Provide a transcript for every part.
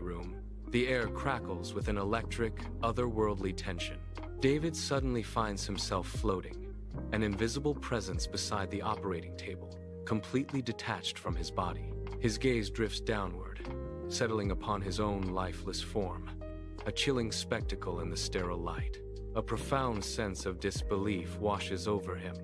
room. The air crackles with an electric, otherworldly tension. David suddenly finds himself floating, an invisible presence beside the operating table, completely detached from his body. His gaze drifts downward, settling upon his own lifeless form. A chilling spectacle in the sterile light. A profound sense of disbelief washes over him.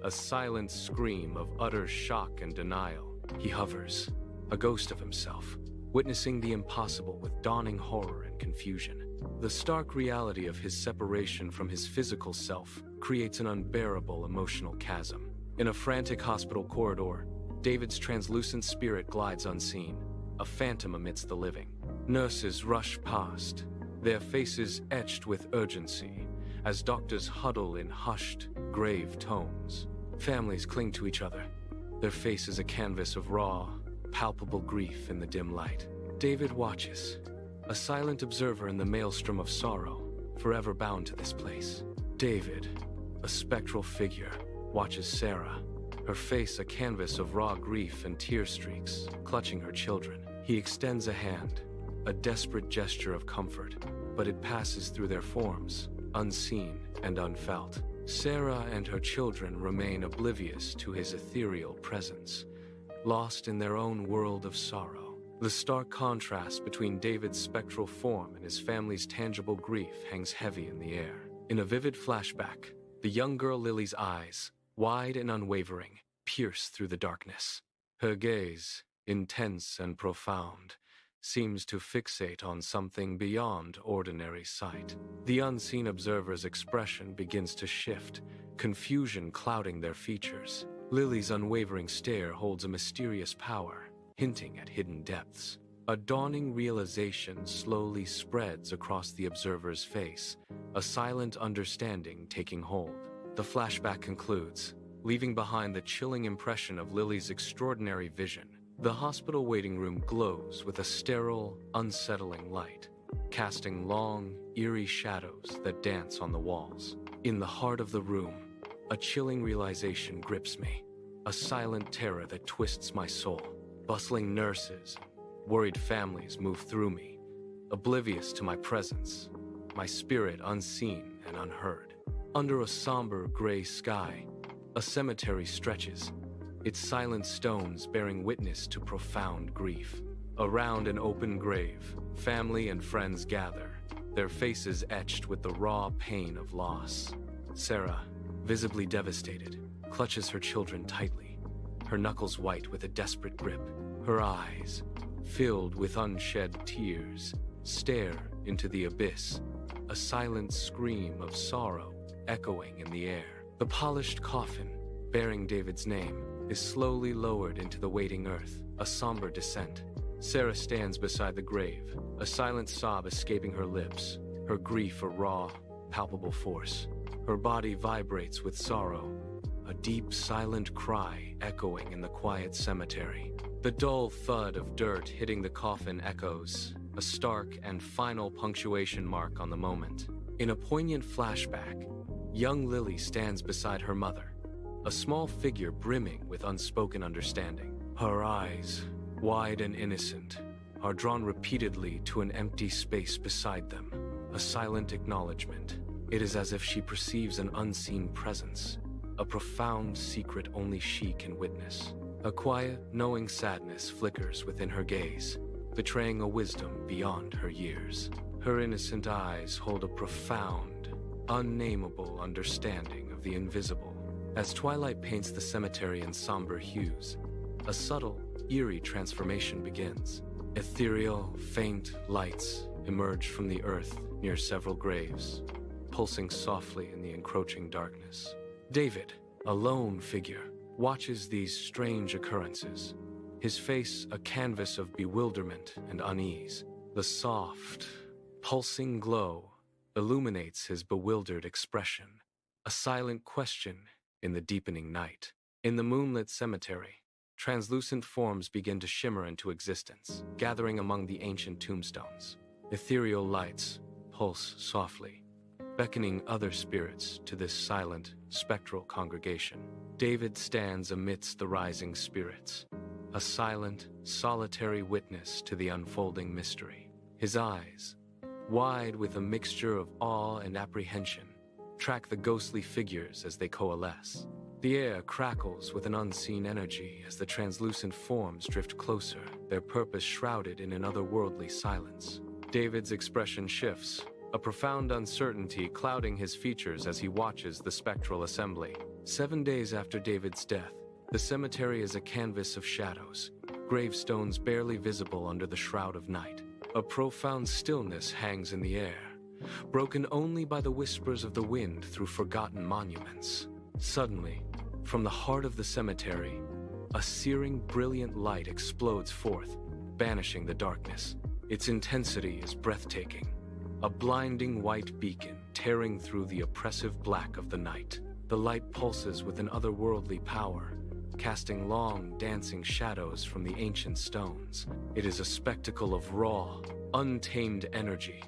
A silent scream of utter shock and denial. He hovers, a ghost of himself, witnessing the impossible with dawning horror and confusion. The stark reality of his separation from his physical self creates an unbearable emotional chasm. In a frantic hospital corridor, David's translucent spirit glides unseen, a phantom amidst the living. Nurses rush past, their faces etched with urgency, as doctors huddle in hushed, grave tones. Families cling to each other, their faces a canvas of raw, palpable grief in the dim light. David watches, a silent observer in the maelstrom of sorrow, forever bound to this place. David, a spectral figure, watches Sarah, her face a canvas of raw grief and tear streaks, clutching her children. He extends a hand, a desperate gesture of comfort, but it passes through their forms, unseen and unfelt. Sarah and her children remain oblivious to his ethereal presence, lost in their own world of sorrow. The stark contrast between David's spectral form and his family's tangible grief hangs heavy in the air. In a vivid flashback, the young girl Lily's eyes, wide and unwavering, pierce through the darkness. Her gaze, intense and profound, seems to fixate on something beyond ordinary sight. The unseen observer's expression begins to shift, confusion clouding their features. Lily's unwavering stare holds a mysterious power, hinting at hidden depths. A dawning realization slowly spreads across the observer's face, a silent understanding taking hold. The flashback concludes, leaving behind the chilling impression of Lily's extraordinary vision. The hospital waiting room glows with a sterile, unsettling light, casting long, eerie shadows that dance on the walls. In the heart of the room, a chilling realization grips me, a silent terror that twists my soul. Bustling nurses, worried families move through me, oblivious to my presence, my spirit unseen and unheard. Under a somber gray sky, a cemetery stretches, its silent stones bearing witness to profound grief. Around an open grave, family and friends gather, their faces etched with the raw pain of loss. Sarah, visibly devastated, clutches her children tightly, her knuckles white with a desperate grip. Her eyes, filled with unshed tears, stare into the abyss, a silent scream of sorrow echoing in the air. The polished coffin, bearing David's name, is slowly lowered into the waiting earth, a somber descent. Sarah stands beside the grave, a silent sob escaping her lips, her grief a raw, palpable force. Her body vibrates with sorrow, a deep, silent cry echoing in the quiet cemetery. The dull thud of dirt hitting the coffin echoes, a stark and final punctuation mark on the moment. In a poignant flashback, young Lily stands beside her mother, a small figure brimming with unspoken understanding. Her eyes, wide and innocent, are drawn repeatedly to an empty space beside them, a silent acknowledgement. It is as if she perceives an unseen presence, a profound secret only she can witness. A quiet, knowing sadness flickers within her gaze, betraying a wisdom beyond her years. Her innocent eyes hold a profound, unnameable understanding of the invisible. As twilight paints the cemetery in somber hues, a subtle, eerie transformation begins. Ethereal, faint lights emerge from the earth near several graves, pulsing softly in the encroaching darkness. David, a lone figure, watches these strange occurrences, his face a canvas of bewilderment and unease. The soft, pulsing glow illuminates his bewildered expression, a silent question in the deepening night. In the moonlit cemetery, translucent forms begin to shimmer into existence, gathering among the ancient tombstones. Ethereal lights pulse softly, beckoning other spirits to this silent, spectral congregation. David stands amidst the rising spirits, a silent, solitary witness to the unfolding mystery. His eyes, wide with a mixture of awe and apprehension, track the ghostly figures as they coalesce. The air crackles with an unseen energy as the translucent forms drift closer, their purpose shrouded in an otherworldly silence. David's expression shifts, a profound uncertainty clouding his features as he watches the spectral assembly. 7 days after David's death, the cemetery is a canvas of shadows, gravestones barely visible under the shroud of night. A profound stillness hangs in the air, broken only by the whispers of the wind through forgotten monuments. Suddenly, from the heart of the cemetery, a searing, brilliant light explodes forth, banishing the darkness. Its intensity is breathtaking, a blinding white beacon tearing through the oppressive black of the night. The light pulses with an otherworldly power, casting long, dancing shadows from the ancient stones. It is a spectacle of raw, untamed energy,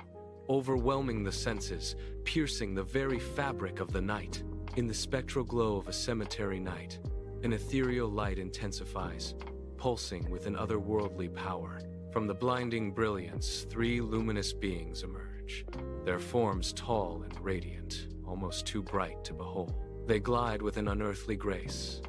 overwhelming the senses, piercing the very fabric of the night. In the spectral glow of a cemetery night, an ethereal light intensifies, pulsing with an otherworldly power. From the blinding brilliance, 3 luminous beings emerge, their forms tall and radiant, almost too bright to behold. They glide with an unearthly grace,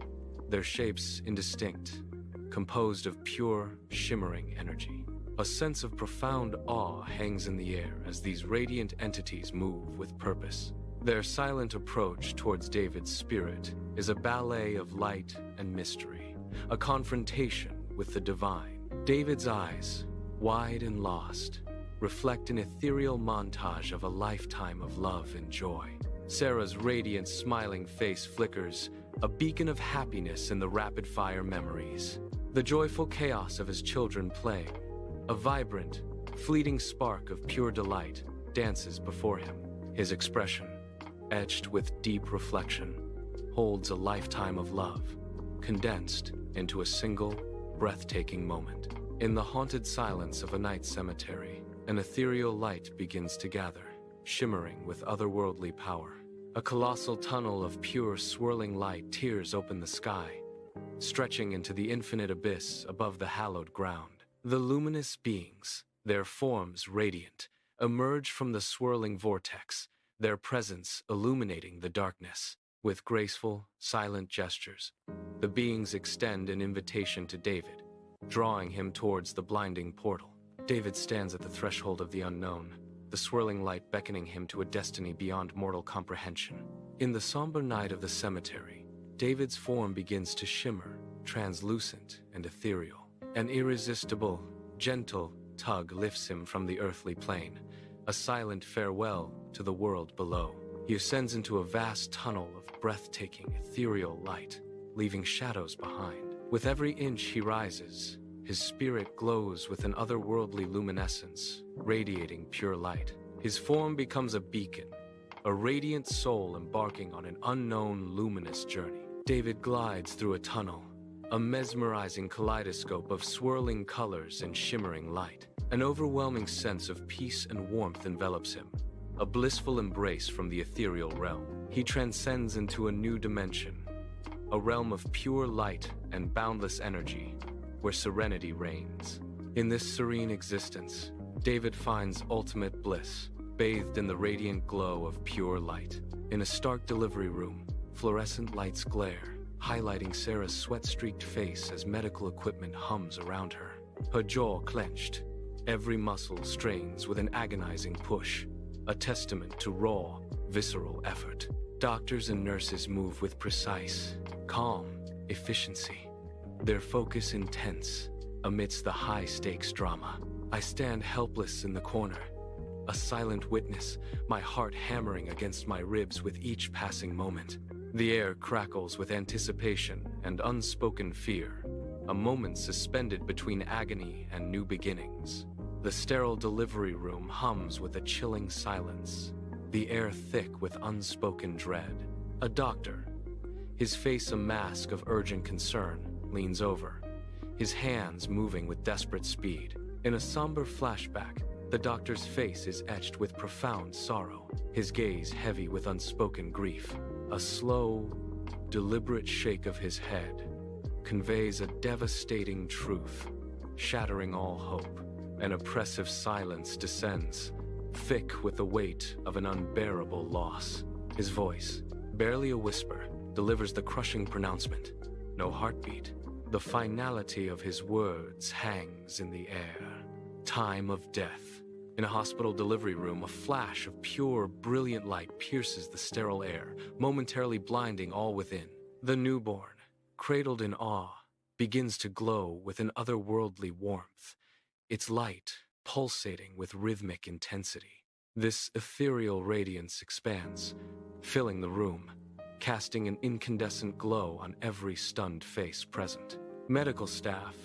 their shapes indistinct, composed of pure, shimmering energy. A sense of profound awe hangs in the air as these radiant entities move with purpose. Their silent approach towards David's spirit is a ballet of light and mystery, a confrontation with the divine. David's eyes, wide and lost, reflect an ethereal montage of a lifetime of love and joy. Sarah's radiant, smiling face flickers, a beacon of happiness in the rapid-fire memories. The joyful chaos of his children playing, a vibrant, fleeting spark of pure delight, dances before him. His expression, etched with deep reflection, holds a lifetime of love, condensed into a single, breathtaking moment. In the haunted silence of a night cemetery, an ethereal light begins to gather, shimmering with otherworldly power. A colossal tunnel of pure, swirling light tears open the sky, stretching into the infinite abyss above the hallowed ground. The luminous beings, their forms radiant, emerge from the swirling vortex, their presence illuminating the darkness. With graceful, silent gestures, the beings extend an invitation to David, drawing him towards the blinding portal. David stands at the threshold of the unknown, the swirling light beckoning him to a destiny beyond mortal comprehension. In the somber night of the cemetery, David's form begins to shimmer, translucent and ethereal. An irresistible, gentle tug lifts him from the earthly plane, a silent farewell to the world below. He ascends into a vast tunnel of breathtaking, ethereal light, leaving shadows behind. With every inch he rises, his spirit glows with an otherworldly luminescence, radiating pure light. His form becomes a beacon, a radiant soul embarking on an unknown, luminous journey. David glides through a tunnel, a mesmerizing kaleidoscope of swirling colors and shimmering light. An overwhelming sense of peace and warmth envelops him, a blissful embrace from the ethereal realm. He transcends into a new dimension, a realm of pure light and boundless energy, where serenity reigns. In this serene existence, David finds ultimate bliss, bathed in the radiant glow of pure light. In a stark delivery room, fluorescent lights glare, highlighting Sarah's sweat-streaked face as medical equipment hums around her. Her jaw clenched, every muscle strains with an agonizing push, a testament to raw, visceral effort. Doctors and nurses move with precise, calm efficiency, their focus intense amidst the high-stakes drama. I stand helpless in the corner, a silent witness, my heart hammering against my ribs with each passing moment. The air crackles with anticipation and unspoken fear, a moment suspended between agony and new beginnings. The sterile delivery room hums with a chilling silence, the air thick with unspoken dread. A doctor, his face a mask of urgent concern, leans over, his hands moving with desperate speed. In a somber flashback, the doctor's face is etched with profound sorrow, his gaze heavy with unspoken grief. A slow, deliberate shake of his head conveys a devastating truth, shattering all hope. An oppressive silence descends, thick with the weight of an unbearable loss. His voice, barely a whisper, delivers the crushing pronouncement. No heartbeat. The finality of his words hangs in the air. Time of death. In a hospital delivery room, a flash of pure, brilliant light pierces the sterile air, momentarily blinding all within. The newborn, cradled in awe, begins to glow with an otherworldly warmth, its light pulsating with rhythmic intensity. This ethereal radiance expands, filling the room, casting an incandescent glow on every stunned face present. Medical staff,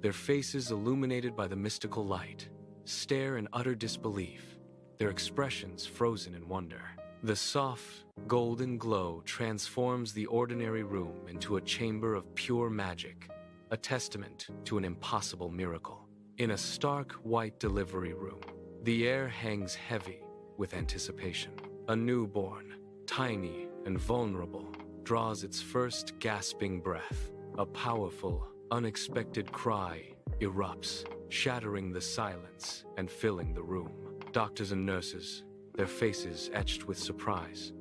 their faces illuminated by the mystical light, stare in utter disbelief, their expressions frozen in wonder. The soft, golden glow transforms the ordinary room into a chamber of pure magic, a testament to an impossible miracle. In a stark white delivery room, the air hangs heavy with anticipation. A newborn, tiny and vulnerable, draws its first gasping breath. A powerful, unexpected cry erupts, shattering the silence and filling the room. Doctors and nurses, their faces etched with surprise,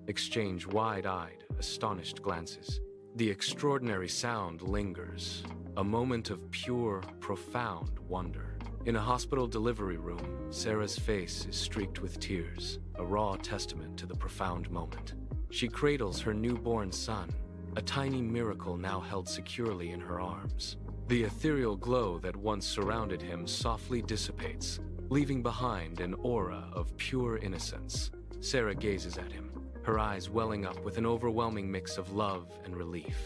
exchange wide-eyed, astonished glances. The extraordinary sound lingers, a moment of pure, profound wonder. In a hospital delivery room, Sarah's face is streaked with tears, a raw testament to the profound moment. She cradles her newborn son, a tiny miracle now held securely in her arms. The ethereal glow that once surrounded him softly dissipates, leaving behind an aura of pure innocence. Sarah gazes at him, her eyes welling up with an overwhelming mix of love and relief.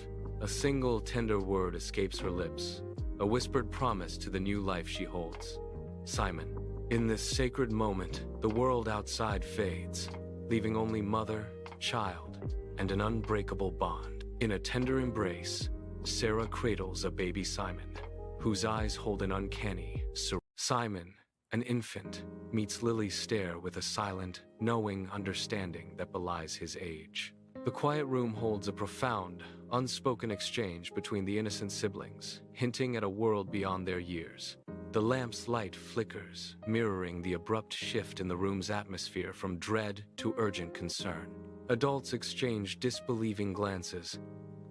A single tender word escapes her lips, a whispered promise to the new life she holds. Simon. In this sacred moment, the world outside fades, leaving only mother, child, and an unbreakable bond. In a tender embrace, Sarah cradles a baby Simon, whose eyes hold an uncanny Simon, an infant, meets Lily's stare with a silent, knowing understanding that belies his age. The quiet room holds a profound, unspoken exchange between the innocent siblings, hinting at a world beyond their years. The lamp's light flickers, mirroring the abrupt shift in the room's atmosphere from dread to urgent concern. Adults exchange disbelieving glances,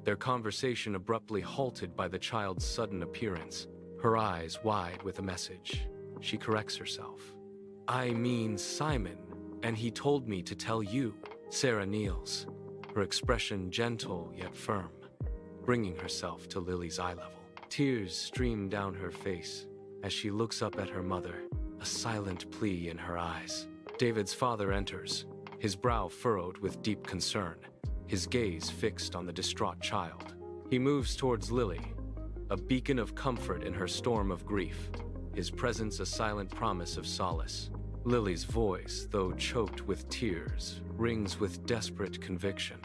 their conversation abruptly halted by the child's sudden appearance. Her eyes wide with a message. She corrects herself. I mean Simon, and he told me to tell you. Sarah kneels, her expression gentle yet firm, bringing herself to Lily's eye level. Tears stream down her face as she looks up at her mother, a silent plea in her eyes. David's father enters, his brow furrowed with deep concern, his gaze fixed on the distraught child. He moves towards Lily, a beacon of comfort in her storm of grief, his presence a silent promise of solace. Lily's voice, though choked with tears, rings with desperate conviction.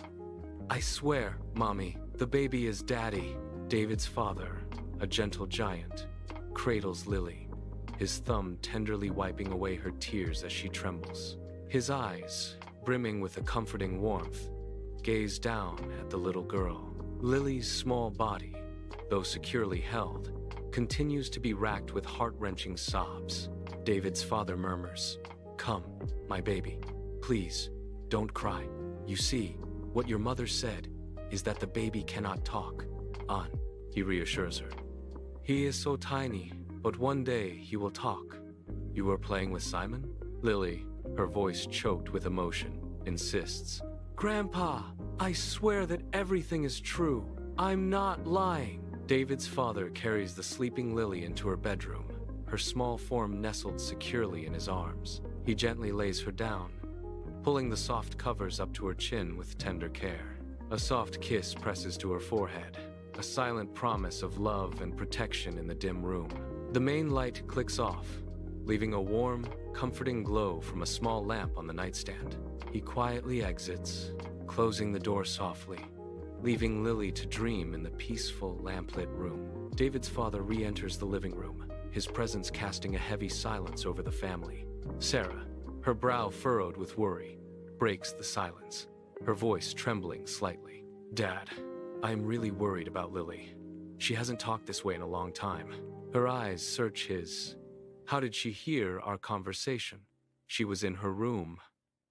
I swear, Mommy, the baby is Daddy. David's father, a gentle giant, cradles Lily, his thumb tenderly wiping away her tears as she trembles. His eyes, brimming with a comforting warmth, gaze down at the little girl. Lily's small body, though securely held, continues to be racked with heart-wrenching sobs. David's father murmurs, Come, my baby, please, don't cry. You see, what your mother said is that the baby cannot talk. On, he reassures her. He is so tiny, but one day he will talk. You were playing with Simon? Lily, her voice choked with emotion, insists. Grandpa, I swear that everything is true. I'm not lying. David's father carries the sleeping Lily into her bedroom, her small form nestled securely in his arms. He gently lays her down, pulling the soft covers up to her chin with tender care. A soft kiss presses to her forehead, a silent promise of love and protection in the dim room. The main light clicks off, leaving a warm, comforting glow from a small lamp on the nightstand. He quietly exits, closing the door softly, leaving Lily to dream in the peaceful, lamplit room. David's father re-enters the living room, his presence casting a heavy silence over the family. Sarah, her brow furrowed with worry, breaks the silence, her voice trembling slightly. Dad, I'm really worried about Lily. She hasn't talked this way in a long time. Her eyes search his, How did she hear our conversation? She was in her room.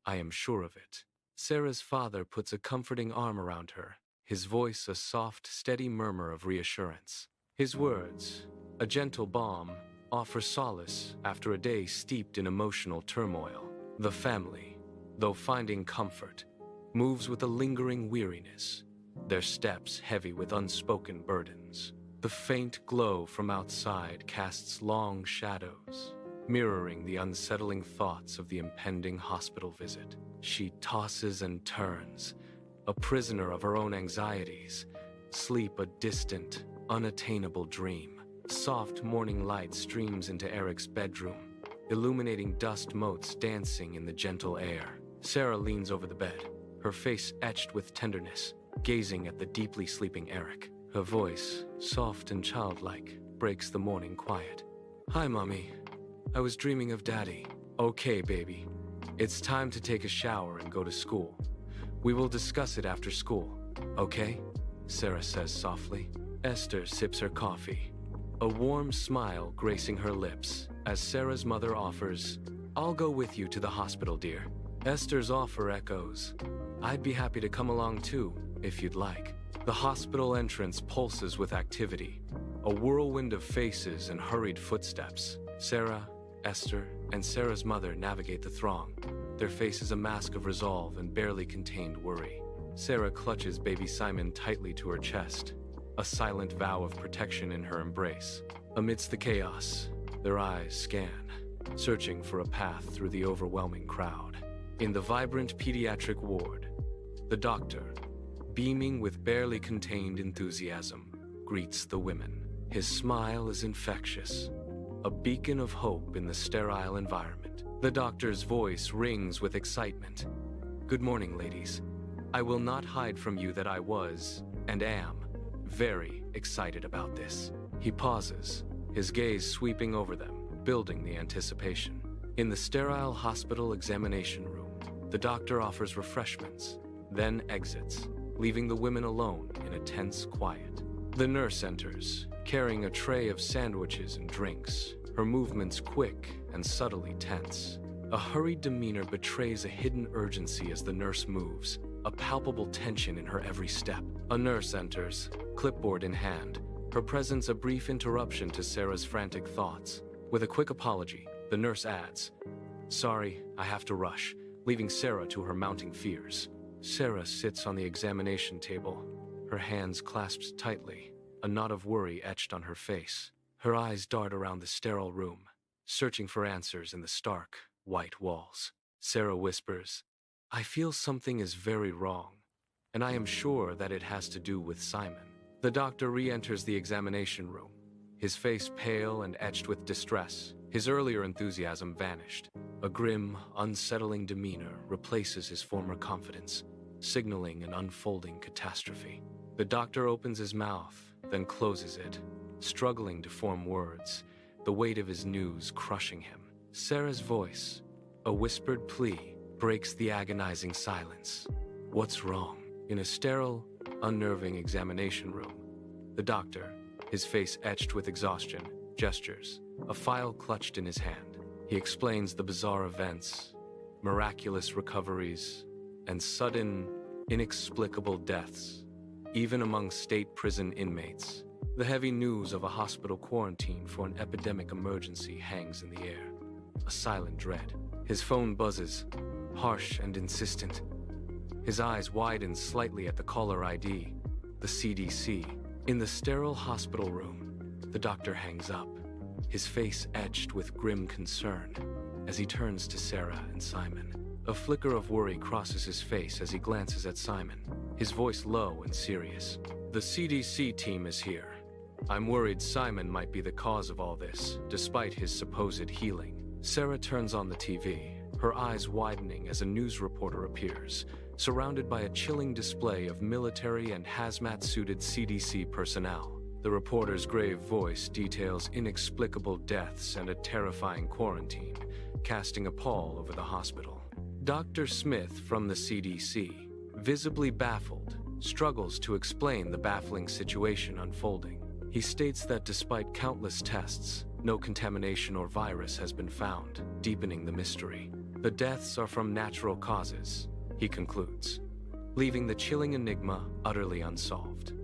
I am sure of it. Sarah's father puts a comforting arm around her, his voice a soft, steady murmur of reassurance. His words, a gentle balm, offer solace after a day steeped in emotional turmoil. The family, though finding comfort, moves with a lingering weariness, their steps heavy with unspoken burdens. The faint glow from outside casts long shadows, mirroring the unsettling thoughts of the impending hospital visit. She tosses and turns, a prisoner of her own anxieties, sleep a distant, unattainable dream. Soft morning light streams into Eric's bedroom, illuminating dust motes dancing in the gentle air. Sarah leans over the bed, her face etched with tenderness, gazing at the deeply sleeping Eric. Her voice, soft and childlike, breaks the morning quiet. Hi, Mommy. I was dreaming of Daddy. Okay, baby. It's time to take a shower and go to school. We will discuss it after school, okay? Sarah says softly. Esther sips her coffee, a warm smile gracing her lips as Sarah's mother offers, I'll go with you to the hospital, dear. Esther's offer echoes, I'd be happy to come along too, if you'd like. The hospital entrance pulses with activity, a whirlwind of faces and hurried footsteps. Sarah, Esther, and Sarah's mother navigate the throng, their faces a mask of resolve and barely contained worry. Sarah clutches baby Simon tightly to her chest, a silent vow of protection in her embrace. Amidst the chaos, their eyes scan, searching for a path through the overwhelming crowd. In the vibrant pediatric ward, the doctor, beaming with barely contained enthusiasm, greets the women. His smile is infectious, a beacon of hope in the sterile environment. The doctor's voice rings with excitement. Good morning, ladies. I will not hide from you that I was, and am, very excited about this. He pauses, his gaze sweeping over them, building the anticipation. In the sterile hospital examination room, the doctor offers refreshments, then exits, leaving the women alone in a tense quiet. The nurse enters, carrying a tray of sandwiches and drinks, her movements quick and subtly tense. A hurried demeanor betrays a hidden urgency as the nurse moves, a palpable tension in her every step. A nurse enters, clipboard in hand, her presence a brief interruption to Sarah's frantic thoughts. With a quick apology, the nurse adds, Sorry, I have to rush, leaving Sarah to her mounting fears. Sarah sits on the examination table, her hands clasped tightly, a knot of worry etched on her face. Her eyes dart around the sterile room, searching for answers in the stark, white walls. Sarah whispers, I feel something is very wrong, and I am sure that it has to do with Simon. The doctor re-enters the examination room, his face pale and etched with distress. His earlier enthusiasm vanished. A grim, unsettling demeanor replaces his former confidence, signaling an unfolding catastrophe. The doctor opens his mouth, then closes it, struggling to form words, the weight of his news crushing him. Sarah's voice, a whispered plea, breaks the agonizing silence. What's wrong? In a sterile, unnerving examination room, the doctor, his face etched with exhaustion, gestures, a file clutched in his hand. He explains the bizarre events, miraculous recoveries, and sudden, inexplicable deaths, even among state prison inmates. The heavy news of a hospital quarantine for an epidemic emergency hangs in the air, a silent dread. His phone buzzes, harsh and insistent. His eyes widen slightly at the caller ID, the CDC. In the sterile hospital room, the doctor hangs up, his face etched with grim concern, as he turns to Sarah and Simon. A flicker of worry crosses his face as he glances at Simon, his voice low and serious. The CDC team is here. I'm worried Simon might be the cause of all this, despite his supposed healing. Sarah turns on the TV, her eyes widening as a news reporter appears, surrounded by a chilling display of military and hazmat-suited CDC personnel. The reporter's grave voice details inexplicable deaths and a terrifying quarantine, casting a pall over the hospital. Dr. Smith from the CDC, visibly baffled, struggles to explain the baffling situation unfolding. He states that despite countless tests, No contamination or virus has been found, deepening the mystery. The deaths are from natural causes, he concludes, leaving the chilling enigma utterly unsolved.